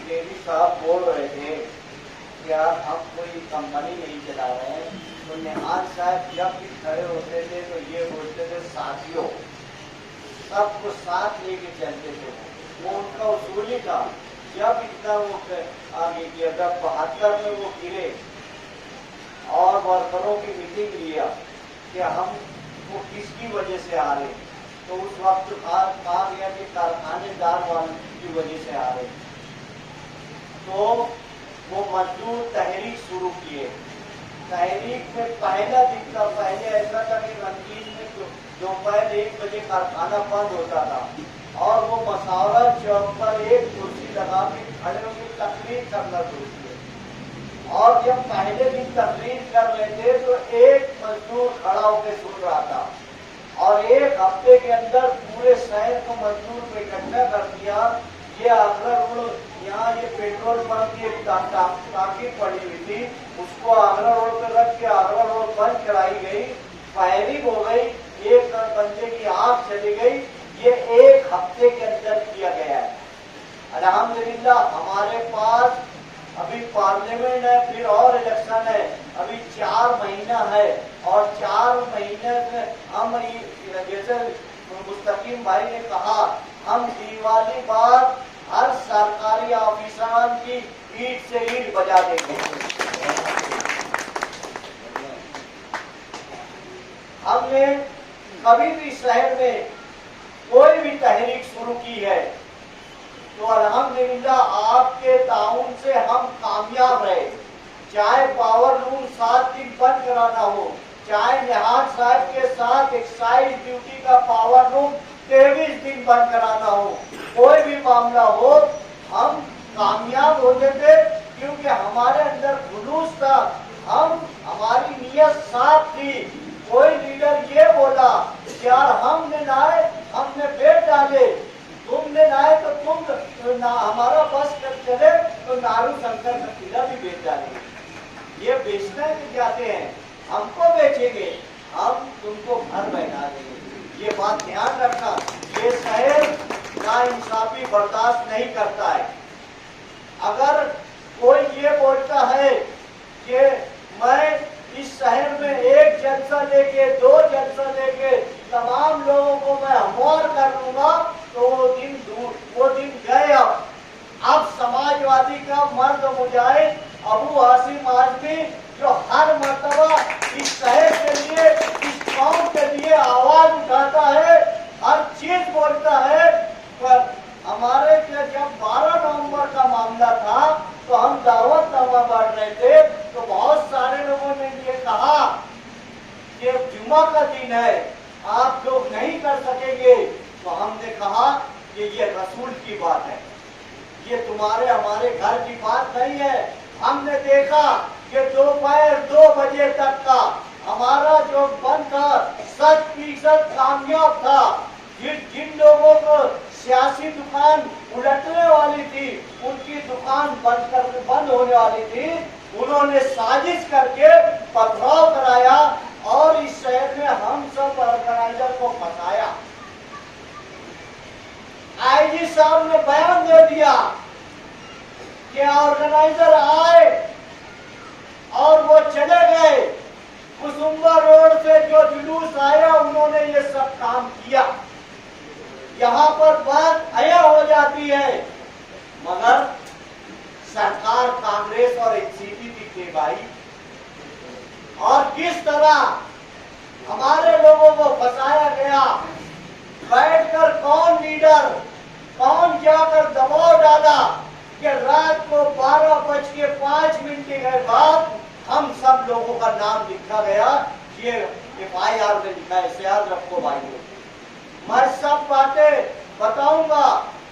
Davy साहब बोल रहे थे क्या हम कोई कंपनी नहीं चला रहे हैं, तो निहाल साहब जब भी खड़े होते थे तो ये बोलते थे साथियों, सबको साथ लेके चलते थे। वो उनका उसूल ही था। जब इतना वो आगे किया, जब 72 में वो गिरे और वर्करों की मीटिंग लिया कि हम वो किसकी वजह से आ रहे, तो उस वक्त कहा गया कि कारखानेदार वालों की वजह से आ रहे। तो वो मजदूर तहरीक शुरू किए। तहरीक में पहला दिन था, पहले ऐसा था कि रंगीन में दोपहर 1 बजे कारखाना बंद होता था और वो मसावरा चौक पर एक कुर्सी लगा के खड़े होकर तकरीर करना शुरू किए। और जब पहले दिन तकरीर कर रहे थे तो एक मजदूर खड़ा होकर सुन रहा था और एक हफ्ते के अंदर पूरे शहर को मजदूर को इकट्ठा कर दिया। ये आगरा रोड, यहाँ ये पेट्रोल पंप की टाकी पड़ी हुई थी, उसको आगरा रोड पे रख के आगरा रोड बंद कराई गई, फायरिंग हो गई, एक बंदे की आंख चली गई। ये एक हफ्ते के अंदर किया गया है। अल्हम्दुलिल्लाह हमारे पास अभी पार्लियामेंट है, फिर और इलेक्शन है, अभी 4 महीना है और 4 महीने में हम जैसे मुस्तकीम भाई ने कहा, हम दिवाली बाद हर सरकारी ऑफिसर की ईट से ईट बजा देंगे। हमने कभी भी शहर में कोई भी तहरीक शुरू की है तो अल्हम्दुलिल्लाह आपके ताउन से हम कामयाब रहे। चाहे पावर लूम 7 दिन बंद कराना हो, चाहे निहाल साहब के साथ एक्साइज ड्यूटी का पावर लूम 23 दिन बंद कराना हो, कोई भी मामला हो, हम कामयाब हो जाते क्योंकि हमारे अंदर जुलूस था, हमारी नीयत साफ थी। कोई लीडर ये बोला यार हमने लाए, हमने बेच डाले, तुमने लाए तो तुम ना हमारा बस कर चले तो नारू शंकर का किला भी बेच डालेंगे। ये बेचने के जाते हैं, हमको बेचेंगे, हम तुमको घर बैठा देंगे। ये बात ध्यान रखना, ये शहर नाइंसाफी बर्दाश्त नहीं करता है। अगर कोई ये बोलता है कि मैं इस शहर में 1 जलसा लेके 2 जलसा लेके तमाम लोगों को मैं हमवार कर दूंगा, तो वो दिन गए। अब समाजवादी का मर्द मुजाहिद अबू हाशिम आजमी जो हर मर्तबा इस शहर के लिए, इस कौम के लिए आवाज उठाता है, हर चीज बोलता है। पर हमारे जब 12 नवंबर का मामला था तो हम दावतनामा बांट रहे थे, तो बहुत सारे लोगों ने ये कहा कि जुम्मा का दिन है, आप लोग नहीं कर सकेंगे। तो हमने कहा कि ये रसूल की बात है, ये तुम्हारे हमारे घर की बात नहीं है। हमने देखा कि दोपहर 2 बजे तक का हमारा जो बंद था 100% कामयाब था। जिन लोगों को सियासी दुकान उलटने वाली थी, उनकी दुकान बंद होने वाली थी, उन्होंने साजिश करके पथराव कराया और इस शहर में हम सब ऑर्गेनाइजर को फंसाया। आईजी साहब ने बयान दे दिया कि ऑर्गेनाइजर आए और वो चले गए। कुसुम्बा रोड से जो जुलूस आया उन्होंने ये सब काम किया। यहाँ पर बात आया हो जाती है, मगर सरकार कांग्रेस और एनसीपी की थी भाई। और किस तरह हमारे लोगों को फंसाया गया, बैठकर कौन लीडर, कौन जाकर दबाव डाला कि रात को 12:05 के बाद हम सब लोगों का नाम लिखा गया। ये FIR में लिखा है, याद रखो भाई। मैं सब बातें बताऊंगा,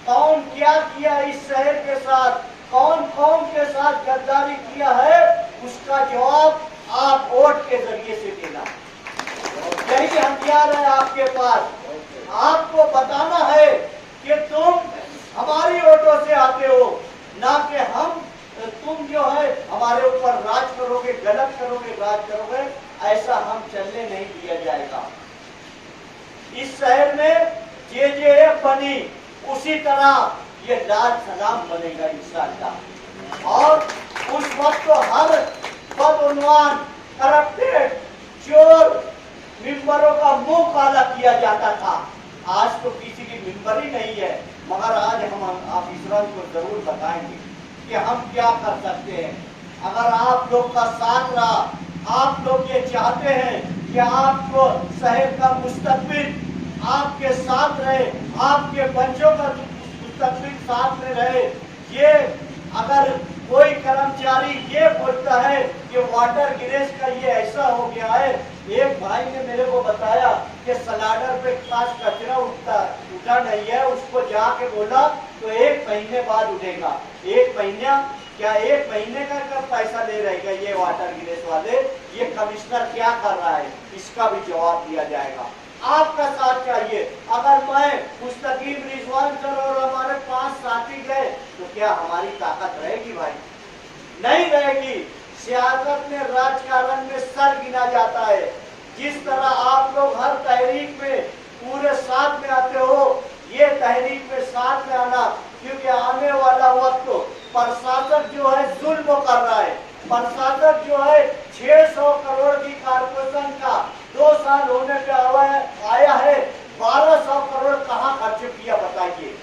कौन क्या किया इस शहर के साथ, कौन कौन के साथ गद्दारी किया है, उसका जवाब आप वोट के जरिए से देना। यही हथियार है आपके पास। आपको बताना है कि तुम हमारी वोटों से आते हो, ना कि तुम जो है हमारे ऊपर राज करोगे, गलत करोगे, राज करोगे। ऐसा हम चलने नहीं दिया जाएगा। इस शहर में JJF बनी, उसी तरह ये लाल सलाम बनेगा इंशाअल्लाह। और उस वक्त तो हर बदउन्वान, करप्टेड, चोर मिंबरों का मुंह काला किया जाता था। आज तो किसी की मिंबर ही नहीं है, मगर आज हम ऑफिसरों को जरूर बताएंगे कि हम क्या कर सकते हैं। अगर आप लोग का साथ रहा, आप लोग ये चाहते हैं कि आपको शहर का मुस्तकबिल आपके साथ रहे, आपके बच्चों का मुस्तकबिल साथ में रहे। ये अगर कोई कर्मचारी ये बोलता है कि वाटर गिरेज का ये ऐसा हो गया है, एक भाई ने मेरे को बताया कि सलाडर पे खास कचरा उठा नहीं है, उसको जाके बोला तो 1 महीने बाद उठेगा। 1 महीना क्या, 1 महीने का पैसा ले रहेगा ये वाटर गिरेज वाले? ये कमिश्नर क्या कर रहा है, इसका भी जवाब दिया जाएगा। आपका साथ चाहिए। अगर मैं मुस्तकीम, रिजवान सर और हमारे 5 साथी गए तो क्या हमारी ताकत रहेगी भाई? नहीं रहेगी। सियासत में, राजकारण में सर गिना जाता है। जिस तरह आप लोग हर तहरीक में पूरे साथ में आते हो, ये तहरीक में साथ में आना, क्योंकि आने वाला वक्त प्रशासक जो है जुल्म कर रहा है। प्रशासक जो है 600 करोड़ की कारपोरेशन का 2 साल होने पे आया है, 1200 करोड़ कहाँ खर्च किया बताइए?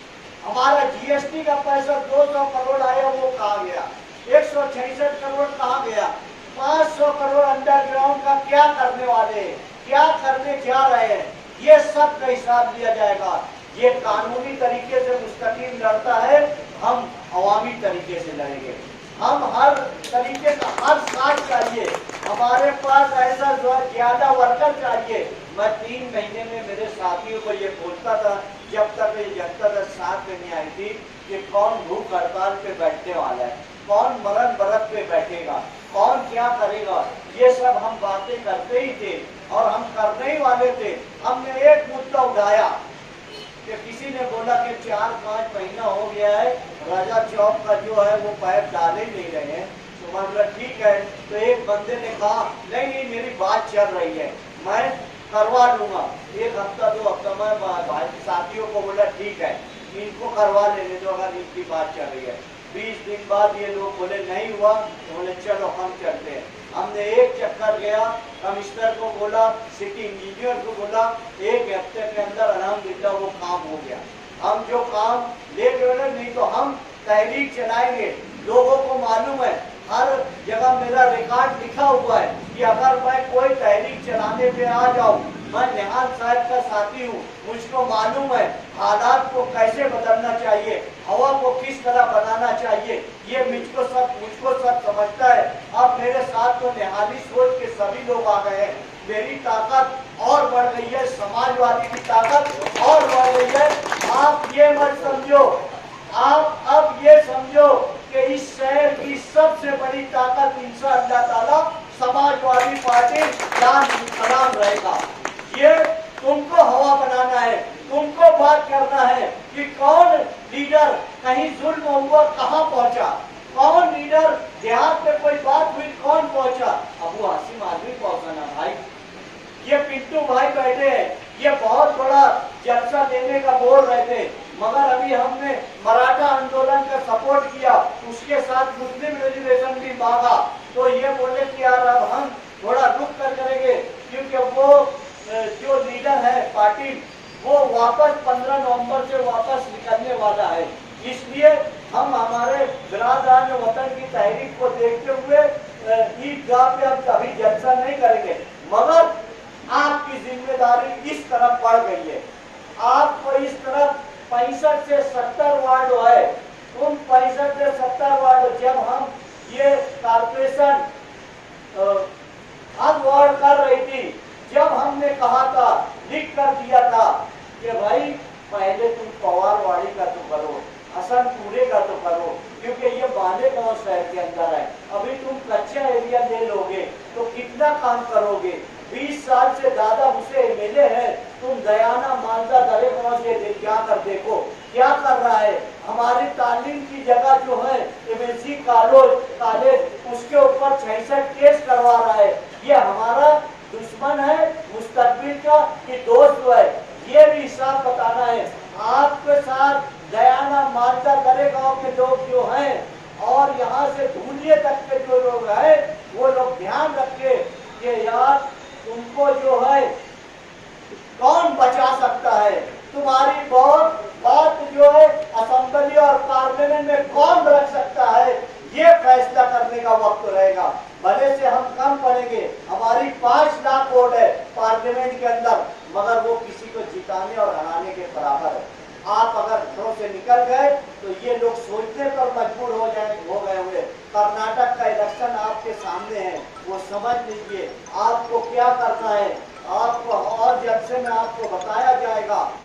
हमारा जीएसटी का पैसा 200 करोड़ आया, वो कहाँ गया? 166 करोड़ कहाँ गया? 500 करोड़ अंडरग्राउंड का क्या करने वाले हैं, क्या करने जा रहे हैं? ये सब का हिसाब लिया जाएगा। ये कानूनी तरीके से मुस्तकीम लड़ता है, हम अवामी तरीके से लड़ेंगे। हम हर तरीके का हर साथ चाहिए। हमारे पास ऐसा जो है ज्यादा वर्कर चाहिए। मैं 3 महीने में मेरे साथियों को ये बोलता था, जब तक ये जनता दल साथ में नहीं आई थी, कि कौन भूख हड़ताल पे बैठने वाला है, कौन मरण बरत पे बैठेगा, कौन क्या करेगा, ये सब हम बातें करते ही थे और हम करने ही वाले थे। हमने एक मुद्दा उठाया कि किसी ने बोला कि 4-5 महीना हो गया है, राजा चौक का जो है वो पाइप डाले नहीं रहे हैं। तो मैं बोला ठीक है। तो एक बंदे ने कहा नहीं नहीं, मेरी बात चल रही है, मैं करवा लूंगा। 1 हफ्ता 2 हफ्ता में भाई साथियों को बोला ठीक है, इनको करवा लेने दो अगर इनकी बात चल रही है। 20 दिन बाद ये लोग बोले नहीं हुआ, तो बोले चलो हम चलते हैं। हमने एक चक्कर गया, कमिश्नर को बोला, सिटी इंजीनियर को बोला, 1 हफ्ते के अंदर अल्हम्दुलिल्लाह वो काम हो गया। हम जो काम लेके बोले नहीं तो हम तहरीक चलाएंगे। लोगों को मालूम है, हर जगह मेरा रिकॉर्ड लिखा हुआ है कि अगर मैं कोई तहरीक चलाने पे आ जाऊं, मैं निहाल साहब का साथी हूँ, मुझको मालूम है हालात को कैसे बदलना चाहिए, हवा को किस तरह बनाना चाहिए, ये मुझको सब समझता है। अब मेरे साथ तो निहाली सोच के सभी लोग आ गए हैं। मेरी ताकत और बढ़ गई है, समाजवादी की ताकत और बढ़ गई है। आप ये मत समझो, आप अब ये समझो कि इस शहर की सबसे बड़ी ताकत इंशाअल्लाह ताला समाजवादी पार्टी सलाम रहेगा। ये तुमको हवा बनाना है, तुमको बात करना है कि कौन लीडर कहीं जुल्म हुआ कहाँ पहुंचा, कौन लीडर देहात में कोई बात हुई कौन पहुंचा। अबू हासिम आदमी पहुंचा ना भाई, ये पिंटू भाई बैठे हैं, ये बहुत बड़ा जलसा देने का बोल रहे थे, मगर अभी हमने मराठा आंदोलन का सपोर्ट किया, उसके साथ मुस्लिम रिजर्वेशन भी मांगा, तो ये बोले कि यार अब हम थोड़ा रुक कर करेंगे, क्योंकि वो जो लीडर है पार्टी वो वापस 15 नवंबर से वापस निकलने वाला है। इसलिए हम हमारे बिरादरान वतन की तहरीक को देखते हुए ईदगाह पे अब कभी जलसा नहीं करेंगे, मगर आपकी जिम्मेदारी इस तरफ बढ़ गई है। आपको इस तरफ 65 से 70 वार्ड है, उन 65 से 70 वार्ड जब हम ये कारपोरेशन हद वार्ड कर रही थी, जब हमने कहा था, लिख कर दिया था कि भाई पहले तुम पवारवाड़ी का तो करो, हसनपुरे का तो करो, क्योंकि ये बालेगांव शहर के अंदर है। अभी तुम कच्चा एरिया ले लोगे तो कितना काम करोगे? 20 साल से ज्यादा उसे एमएलए है, तुम दयाना मालदा दरेगांव से जाकर देखो क्या कर रहा है। हमारी तालीम की जगह जो है एमएससी कॉलेज उसके ऊपर 66 केस करवा रहा है। ये हमारा दुश्मन है मुस्तकबिल का कि दोस्त है, ये भी हिसाब बताना है। आपके साथ गयाना मालदा दरे गांव के लोग जो हैं और यहाँ से धूलिया तक के जो लोग हैं वो लोग ध्यान रखे कि यार तुमको जो है कौन बचा सकता है, तुम्हारी बहुत बात जो है असेंबली और पार्लियामेंट में कौन रख सकता है, ये फैसला करने का वक्त रहेगा। भले से हम कम पड़ेंगे, हमारी 5 लाख वोट है पार्लियामेंट के अंदर, मगर वो किसी को जिताने और हराने के बराबर है। आप अगर घरों से निकल गए तो ये लोग सोचने पर मजबूर हो गए हुए। कर्नाटक का इलेक्शन आपके सामने है, वो समझ लीजिए आपको क्या करना है, आपको और जल्द से मैं आपको बताया जाएगा।